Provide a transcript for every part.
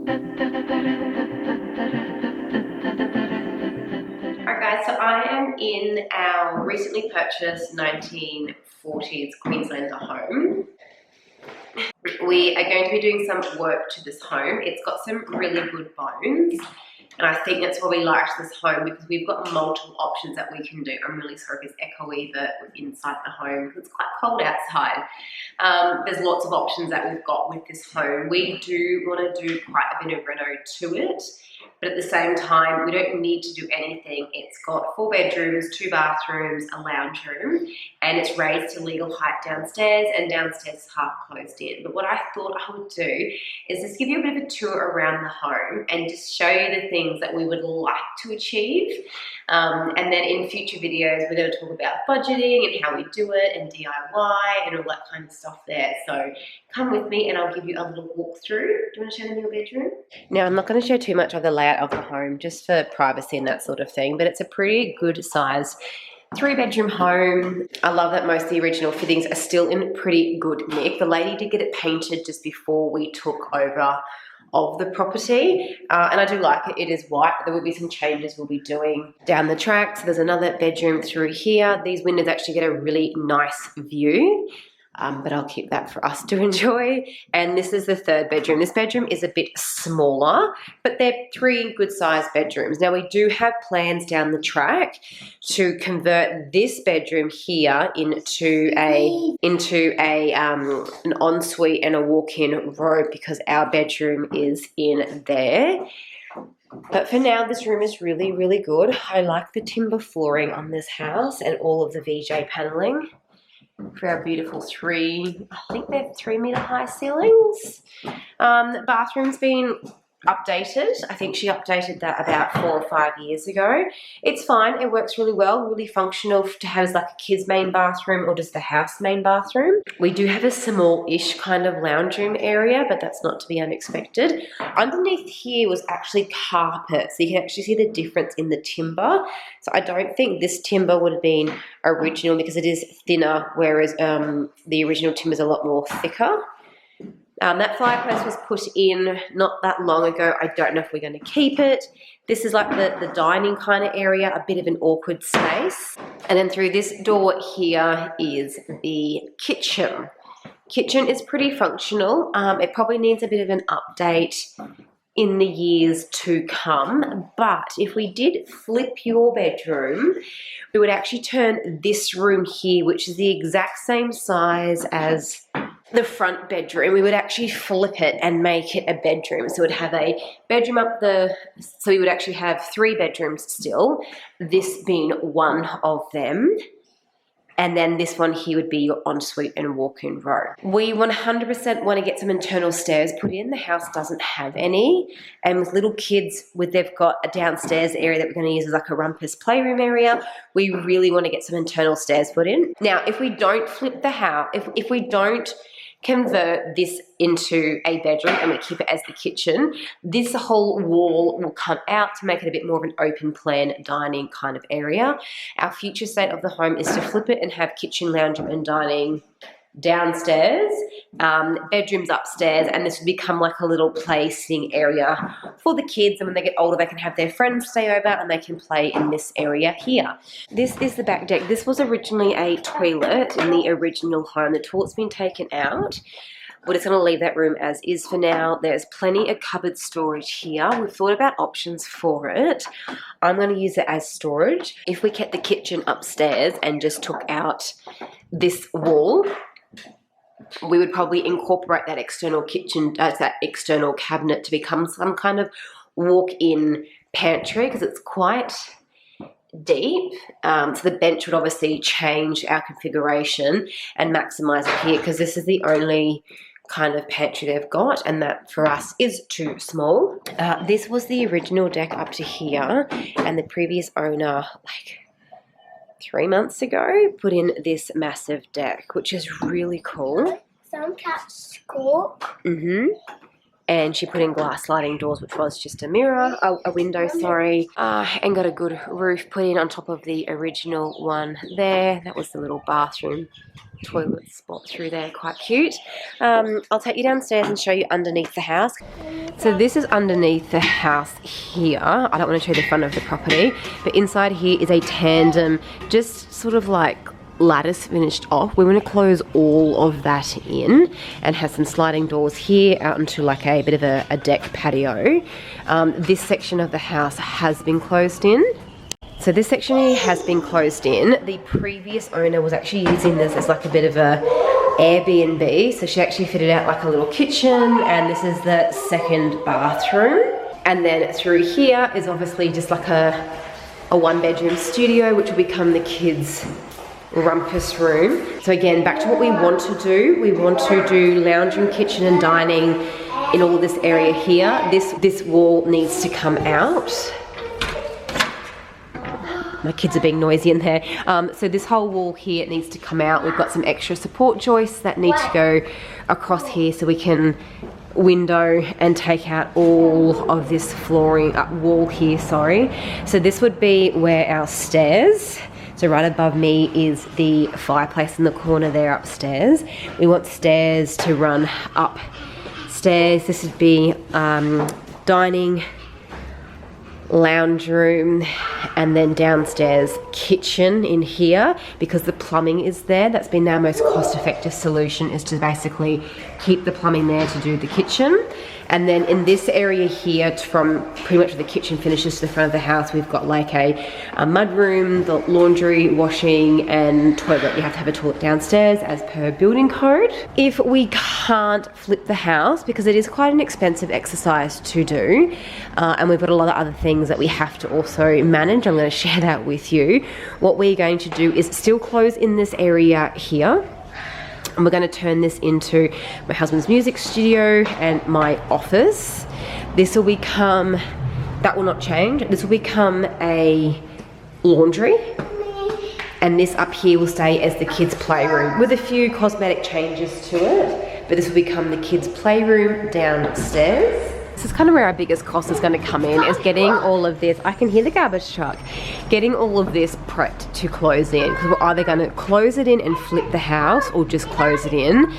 Alright guys, so I am in our recently purchased 1940s Queenslander home. We are going to be doing some work to this home. It's got some really good bones, and I think that's why we liked this home, because we've got multiple options that we can do. I'm really sorry if it's echoey, but we're inside the home because it's quite cold outside. There's lots of options that we've got with this home. We do want to do quite a bit of reno to it, but at the same time, we don't need to do anything. It's got 4 bedrooms, 2 bathrooms, a lounge room, and it's raised to legal height downstairs, and downstairs is half closed in. But what I thought I would do is just give you a bit of a tour around the home and just show you the things that we would like to achieve. And then in future videos, we're going to talk about budgeting and how we do it, and DIY and all that kind of stuff there. So come with me and I'll give you a little walk through. Do you want to show them your bedroom? Now, I'm not going to show too much of the layout of the home, just for privacy and that sort of thing, but it's a pretty good size 3-bedroom home. I love that most of the original fittings are still in pretty good nick. The lady did get it painted just before we took over of the property, and I do like it. It is white, but there will be some changes we'll be doing down the track. So there's another bedroom through here. These windows actually get a really nice view, but I'll keep that for us to enjoy. And this is the 3rd bedroom. This bedroom is a bit smaller, but they're 3 good sized bedrooms. Now we do have plans down the track to convert this bedroom here into an ensuite and a walk-in robe, because our bedroom is in there. But for now, this room is really, really good. I like the timber flooring on this house and all of the VJ paneling for our beautiful I think they're 3-meter high ceilings. The bathroom's been updated. I think she updated that about 4 or 5 years ago. It's fine. It works really well, really functional to have as like a kid's main bathroom or just the house main bathroom. We do have a small-ish kind of lounge room area, but that's not to be unexpected. Underneath here was actually carpet, so you can actually see the difference in the timber. So I don't think this timber would have been original, because it is thinner, whereas the original timber is a lot more thicker. That fireplace was put in not that long ago. I don't know if we're going to keep it. This is like the dining kind of area, a bit of an awkward space. And then through this door here is the kitchen. Kitchen is pretty functional. It probably needs a bit of an update in the years to come. But if we did flip your bedroom, we would actually turn this room here, which is the exact same size as the front bedroom. We would actually flip it and make it a bedroom. So it would have a bedroom so we would actually have 3 bedrooms still, this being one of them. And then this one here would be your ensuite and walk-in row. We 100% want to get some internal stairs put in. The house doesn't have any. And with little kids, they've got a downstairs area that we're going to use as like a rumpus playroom area. We really want to get some internal stairs put in. Now, if we don't flip the house, if we don't convert this into a bedroom and we keep it as the kitchen, this whole wall will come out to make it a bit more of an open plan dining kind of area. Our future state of the home is to flip it and have kitchen, lounge room and dining downstairs, bedrooms upstairs, and this will become like a little play sitting area for the kids, and when they get older they can have their friends stay over and they can play in this area here. This is the back deck. This was originally a toilet in the original home. The toilet's been taken out. We're just going to leave that room as is for now. There's plenty of cupboard storage here. We've thought about options for it. I'm going to use it as storage. If we kept the kitchen upstairs and just took out this wall, we would probably incorporate that external kitchen, that external cabinet to become some kind of walk-in pantry, because it's quite deep. So the bench would obviously change our configuration and maximize it here, because this is the only kind of pantry they've got, and that for us is too small. This was the original deck up to here, and the previous owner, like 3 months ago, put in this massive deck, which is really cool. Some cats squawk. and she put in glass sliding doors, which was just a mirror, a window, sorry, and got a good roof put in on top of the original one there. That was the little bathroom toilet spot through there, quite cute. I'll take you downstairs and show you underneath the house. So this is underneath the house here. I don't want to show the front of the property, but inside here is a tandem, just sort of like lattice finished off. We want to close all of that in and have some sliding doors here out into like a bit of a deck patio. This section of the house has been closed in. So this section here has been closed in. The previous owner was actually using this as like a bit of a Airbnb. So she actually fitted out like a little kitchen, and this is the second bathroom. And then through here is obviously just like a 1-bedroom studio, which will become the kids' rumpus room. So again, back to what we want to do. We want to do lounge room, kitchen and dining in all this area here. This wall needs to come out. My kids are being noisy in there. So this whole wall here needs to come out. We've got some extra support joists that need to go across here so we can window and take out all of this flooring, wall here, sorry. So this would be where our stairs, so right above me is the fireplace in the corner there upstairs. We want stairs to run upstairs. This would be dining, lounge room, and then downstairs kitchen in here, because the plumbing is there. That's been our most cost-effective solution, is to basically keep the plumbing there to do the kitchen. And then in this area here, from pretty much the kitchen finishes to the front of the house, we've got like a mud room, the laundry, washing and toilet. You have to have a toilet downstairs as per building code. If we can't flip the house, because it is quite an expensive exercise to do, and we've got a lot of other things that we have to also manage, I'm going to share that with you. What we're going to do is still close in this area here. And we're going to turn this into my husband's music studio and my office. This will become, that will not change, this will become a laundry. And this up here will stay as the kids' playroom with a few cosmetic changes to it. But this will become the kids' playroom downstairs. This is kind of where our biggest cost is going to come in, is getting all of this, I can hear the garbage truck, getting all of this prepped to close in, because we're either going to close it in and flip the house or just close it in.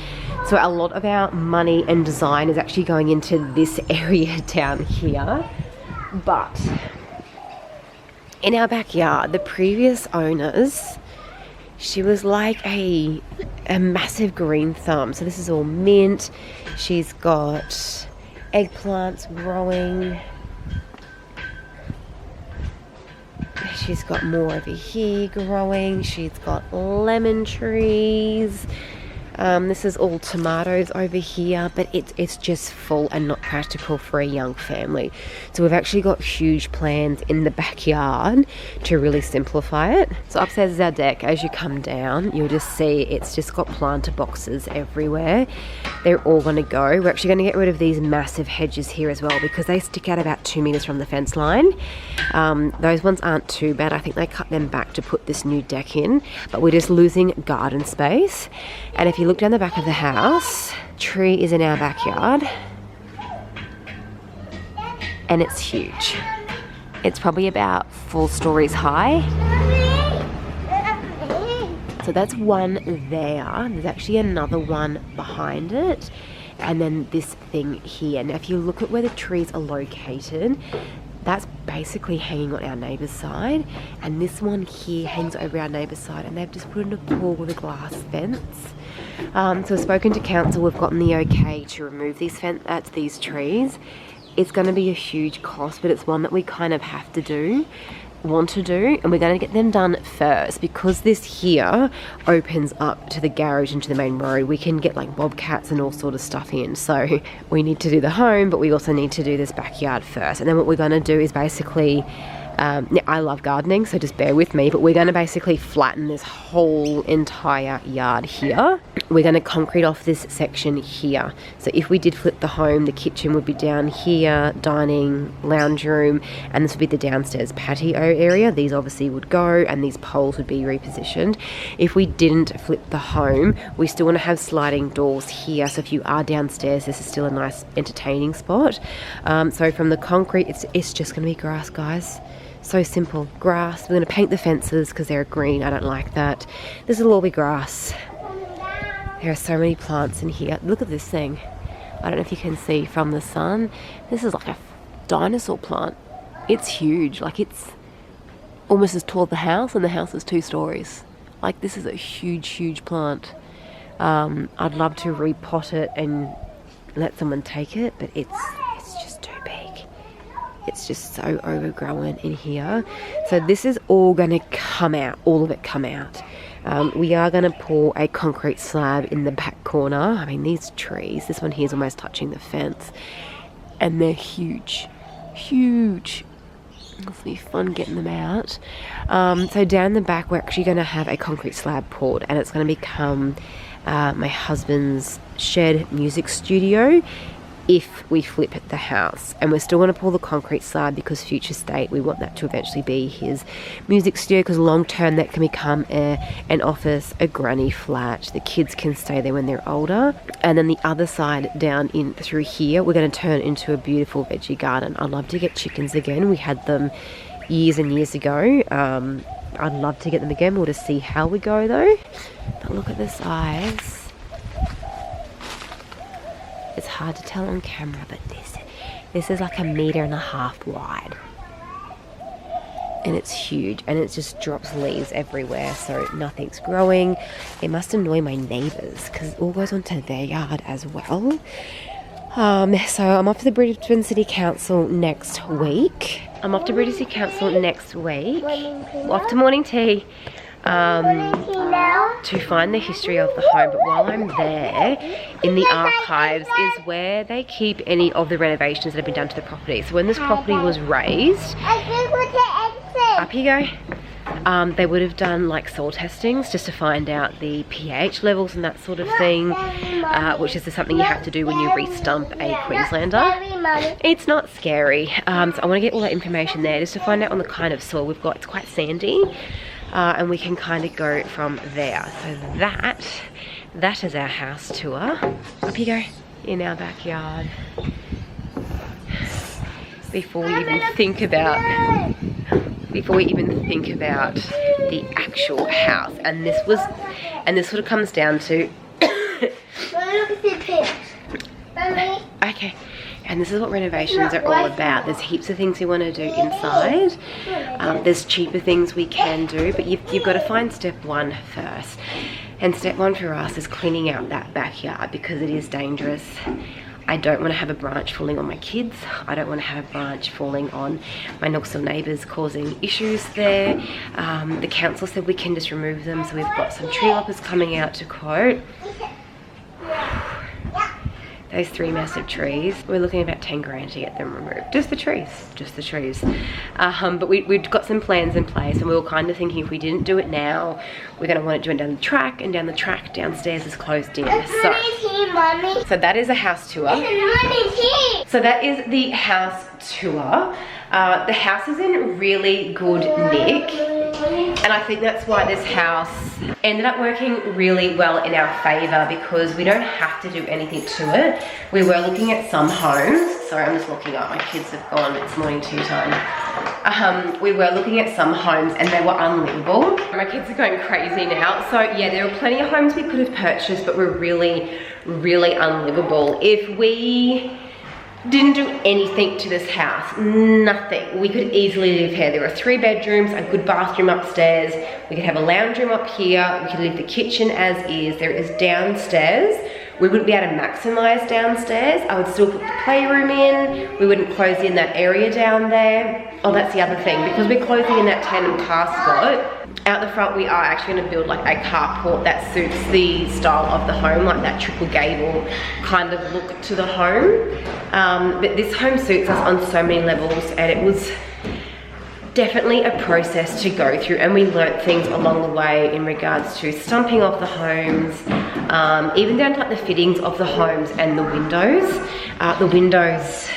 So a lot of our money and design is actually going into this area down here. But in our backyard, the previous owners, she was like a massive green thumb. So this is all mint. She's got eggplants growing. She's got more over here growing. She's got lemon trees. This is all tomatoes over here, but it's just full and not practical for a young family. So we've actually got huge plans in the backyard to really simplify it. So upstairs is our deck. As you come down, you'll just see it's just got planter boxes everywhere. They're all going to go. We're actually going to get rid of these massive hedges here as well, because they stick out about 2 meters from the fence line. Those ones aren't too bad. I think they cut them back to put this new deck in, but we're just losing garden space. And if you look down the back of the house, tree is in our backyard, and it's huge. It's probably about 4 stories high. So that's one there. There's actually another one behind it, and then this thing here. Now if you look at where the trees are located, that's basically hanging on our neighbour's side, and this one here hangs over our neighbour's side, and they've just put in a pool with a glass fence. So I've spoken to council, we've gotten the okay to remove these trees. It's going to be a huge cost, but it's one that we kind of have to do, want to do, and we're going to get them done first, because this here opens up to the garage and to the main road. We can get like bobcats and all sort of stuff in, so we need to do the home, but we also need to do this backyard first. And then what we're going to do is basically Now, I love gardening, so just bear with me, but we're going to basically flatten this whole entire yard here. We're going to concrete off this section here. So if we did flip the home, the kitchen would be down here, dining, lounge room, and this would be the downstairs patio area. These obviously would go, and these poles would be repositioned. If we didn't flip the home, we still want to have sliding doors here, so if you are downstairs, this is still a nice entertaining spot. So from the concrete, it's just going to be grass, guys. So simple. Grass. We're going to paint the fences because they're green. I don't like that. This will all be grass. There are so many plants in here. Look at this thing. I don't know if you can see from the sun. This is like a dinosaur plant. It's huge. Like, it's almost as tall as the house, and the house is 2 stories. Like, this is a huge, huge plant. I'd love to repot it and let someone take it, but it's just too big. It's just so overgrown in here. So this is all going to come out, all of it come out. We are going to pour a concrete slab in the back corner. I mean, these trees, this one here is almost touching the fence, and they're huge, huge. It'll be fun getting them out. So down the back, we're actually going to have a concrete slab poured, and it's going to become my husband's shed music studio if we flip the house. And we're still going to pour the concrete slab because future state, we want that to eventually be his music studio, because long term that can become an office, a granny flat. The kids can stay there when they're older. And then the other side down in through here, we're going to turn into a beautiful veggie garden. I'd love to get chickens again. We had them years and years ago. I'd love to get them again. We'll just see how we go though. But look at the size. It's hard to tell on camera, but this is like 1.5 meters wide. And it's huge, and it just drops leaves everywhere, so nothing's growing. It must annoy my neighbours because it all goes onto their yard as well. So I'm off to the Brisbane City Council next week. Off to morning tea. To find the history of the home, but while I'm there, in the archives is where they keep any of the renovations that have been done to the property. So when this property was raised, up you go, they would have done like soil testings just to find out the pH levels and that sort of thing, which is something you have to do when you re-stump a Queenslander. It's not scary, so I want to get all that information there just to find out on the kind of soil we've got. It's quite sandy. And we can kind of go from there. So that is our house tour. Up you go, in our backyard. Before we even think about the actual house. And this sort of comes down to okay. And this is what renovations are all about. There's heaps of things you want to do inside. There's cheaper things we can do, but you've got to find step 1 first. And step 1 for us is cleaning out that backyard because it is dangerous. I don't want to have a branch falling on my kids. I don't want to have a branch falling on my next-door neighbours, causing issues there. The council said we can just remove them, so we've got some tree loppers coming out to quote. Those 3 massive trees, we're looking at about 10 grand to get them removed. Just the trees. But we've got some plans in place, and we were kind of thinking if we didn't do it now, we're going to want to do it down the track, and down the track downstairs is closed in. So that is a house tour. So that is the house tour. The house is in really good nick, and I think that's why this house ended up working really well in our favour, because we don't have to do anything to it. We were looking at some homes. Sorry, I'm just looking up. My kids have gone. It's morning tea time. We were looking at some homes and they were unlivable. My kids are going crazy now. So yeah, there were plenty of homes we could have purchased, but were really, really unlivable. If we didn't do anything to this house, nothing, we could easily live here. There are 3 bedrooms, a good bathroom upstairs. We could have a lounge room up here. We could leave the kitchen as is. There is downstairs. We wouldn't be able to maximize downstairs. I would still put the playroom in. We wouldn't close in that area down there. Oh, that's the other thing. Because we're closing in that tandem car spot, out the front we are actually going to build like a carport that suits the style of the home, like that triple gable kind of look to the home. But this home suits us on so many levels, and it was definitely a process to go through, and we learnt things along the way in regards to stumping off the homes, even down to like the fittings of the homes and the windows. The windows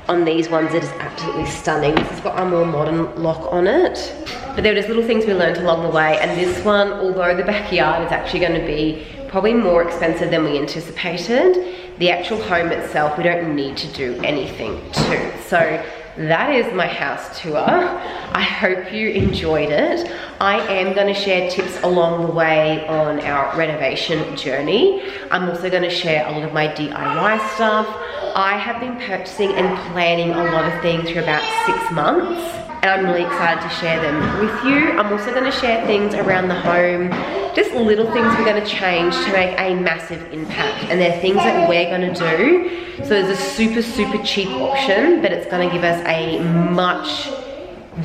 on these ones, it is absolutely stunning. This has got a more modern lock on it. But there were just little things we learnt along the way, and this one, although the backyard is actually going to be probably more expensive than we anticipated, the actual home itself, we don't need to do anything to. So that is my house tour. I hope you enjoyed it. I am going to share tips along the way on our renovation journey. I'm also going to share a lot of my DIY stuff. I have been purchasing and planning a lot of things for about 6 months, and I'm really excited to share them with you. I'm also going to share things around the home, just little things we're going to change to make a massive impact, and they're things that we're going to do. So there's a super cheap option, but it's going to give us a much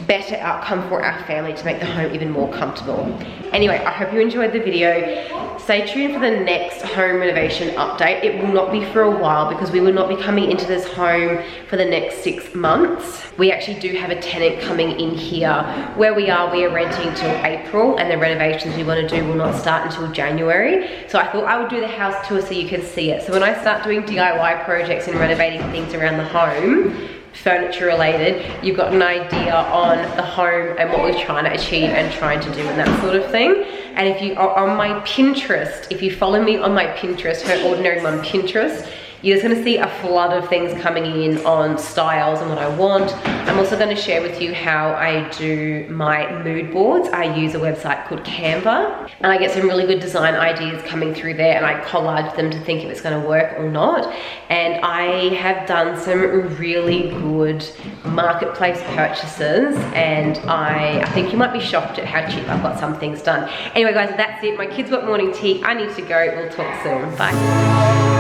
better outcome for our family to make the home even more comfortable. Anyway, I hope you enjoyed the video. Stay tuned for the next home renovation update. It will not be for a while because we will not be coming into this home for the next 6 months. We actually do have a tenant coming in here. Where we are renting till April, and the renovations we want to do will not start until January. So I thought I would do the house tour so you can see it. So when I start doing DIY projects and renovating things around the home, furniture related, you've got an idea on the home and what we're trying to achieve and trying to do and that sort of thing. And if you are on my Pinterest, if you follow me on my Pinterest, Her Ordinary Mum Pinterest, you're just going to see a flood of things coming in on styles and what I want. I'm also going to share with you how I do my mood boards. I use a website called Canva, and I get some really good design ideas coming through there, and I collage them to think if it's going to work or not. And I have done some really good marketplace purchases, and I think you might be shocked at how cheap I've got some things done. Anyway guys, that's it. My kids want morning tea. I need to go. We'll talk soon. Bye.